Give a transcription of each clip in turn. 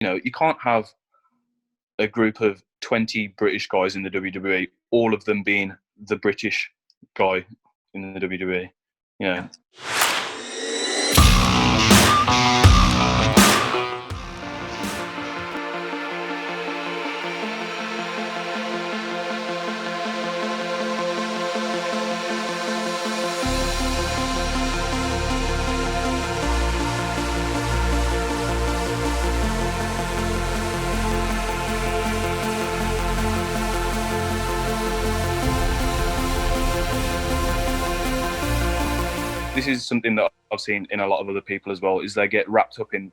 You can't have a group of 20 British guys in the WWE, all of them being the British guy in the WWE. This is something that I've seen in a lot of other people as well, is they get wrapped up in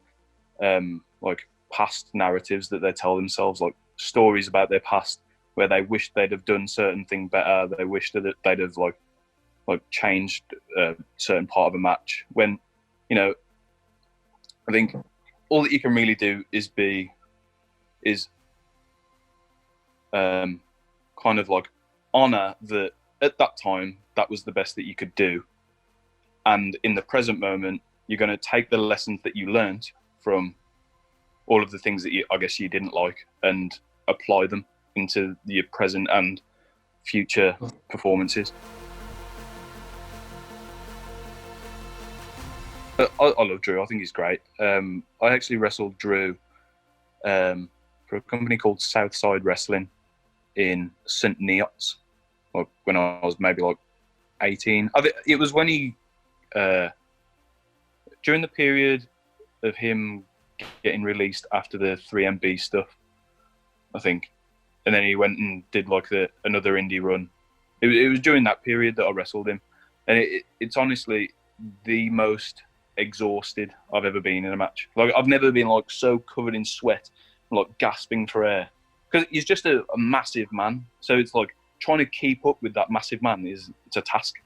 like past narratives that they tell themselves, like stories about their past where they wish they'd have done certain thing better, they wish that they'd have like changed a certain part of a match, when I think all that you can really do is kind of like honor that at that time that was the best that you could do. And in the present moment, you're going to take the lessons that you learned from all of the things that I guess you didn't like, and apply them into your present and future performances. I love Drew. I think he's great. I actually wrestled Drew for a company called Southside Wrestling in St. Neots, when I was maybe like 18. It was when he... during the period of him getting released after the 3MB stuff, I think, and then he went and did like another indie run. It was during that period that I wrestled him, and it's honestly the most exhausted I've ever been in a match. Like, I've never been like so covered in sweat, like gasping for air, because he's just a massive man. So it's like trying to keep up with that massive man it's a task,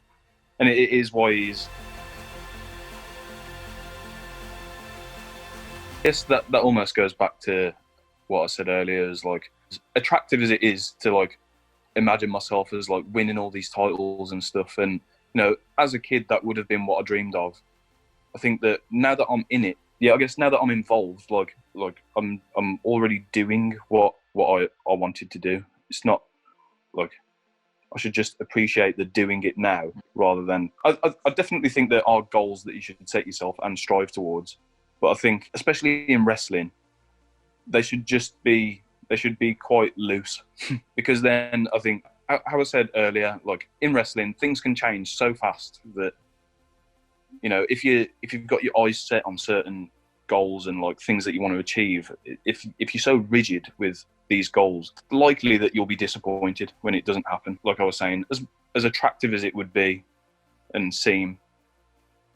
and it is why he's. Yes, that almost goes back to what I said earlier, is like, as attractive as it is to like imagine myself as like winning all these titles and stuff, and as a kid that would have been what I dreamed of. I think that now that I'm in it, I guess now that I'm involved, like I'm already doing what I wanted to do. It's not like I should just appreciate the doing it now, rather than I definitely think there are goals that you should set yourself and strive towards. But I think, especially in wrestling, they should be quite loose, because then I think, how I said earlier, like in wrestling, things can change so fast that if you've got your eyes set on certain goals and like things that you want to achieve, if you're so rigid with these goals, it's likely that you'll be disappointed when it doesn't happen. Like I was saying, as attractive as it would be and seem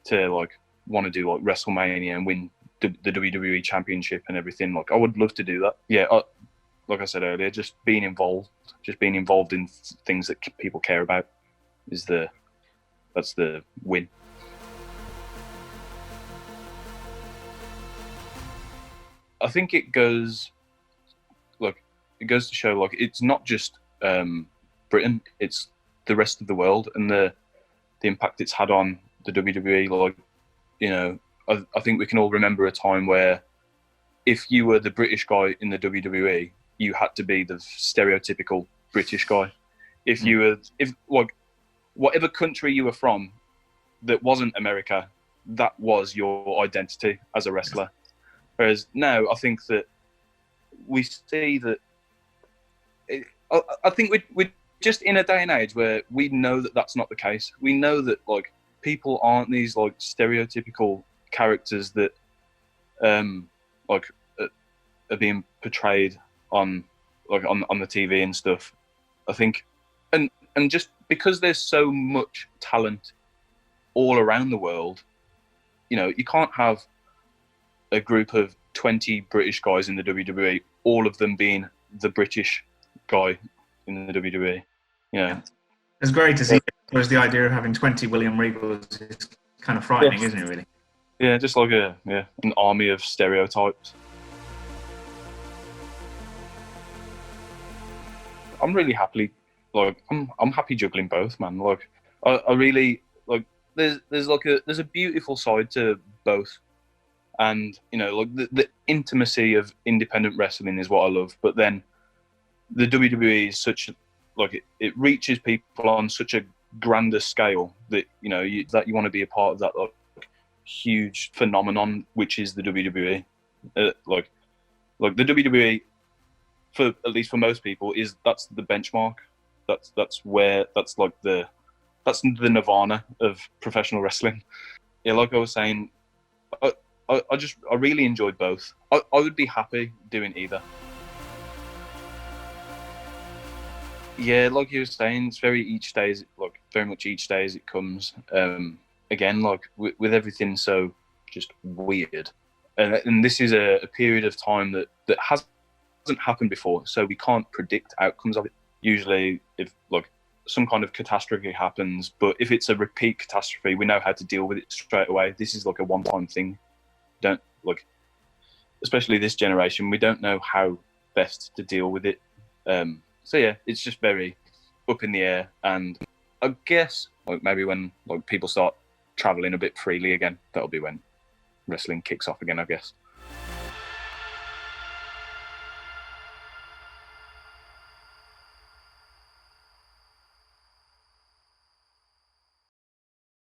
to like want to do like WrestleMania and win the WWE Championship and everything, like I would love to do that. Like I said earlier, just being involved in things that people care about that's the win. I think it goes to show, like, it's not just Britain, it's the rest of the world, and the impact it's had on the WWE. Like, I think we can all remember a time where if you were the British guy in the WWE, you had to be the stereotypical British guy. If whatever country you were from that wasn't America, that was your identity as a wrestler. Whereas now, I think that we see that. I think we're just in a day and age where we know that that's not the case. We know that like people aren't these like stereotypical characters that are being portrayed on the TV and stuff. I think, and just because there's so much talent all around the world, you can't have a group of 20 British guys in the WWE, all of them being the British guy in the WWE. It's great to see. Whereas the idea of having 20 William Regals is kind of frightening, isn't it? Really. Yeah, just like an army of stereotypes. I'm really happy. Like I'm happy juggling both, man. Like I really like. There's a beautiful side to both And like the intimacy of independent wrestling is what I love. But then the WWE is such like it reaches people on such a grander scale that that you want to be a part of that like huge phenomenon which is the WWE. Like the WWE, for at least for most people, that's the benchmark. That's the nirvana of professional wrestling. Yeah, like I was saying, I really enjoyed both. I would be happy doing either. Yeah, like you were saying, it's very much each day as it comes. Again, like with everything so just weird, and this is a period of time that hasn't happened before, so we can't predict outcomes of it. Usually, if like some kind of catastrophe happens, but if it's a repeat catastrophe, we know how to deal with it straight away. This is like a one-time thing. Don't like, especially this generation, we don't know how best to deal with it. So yeah, it's just very up in the air, and I guess like maybe when like people start traveling a bit freely again, that'll be when wrestling kicks off again, I guess.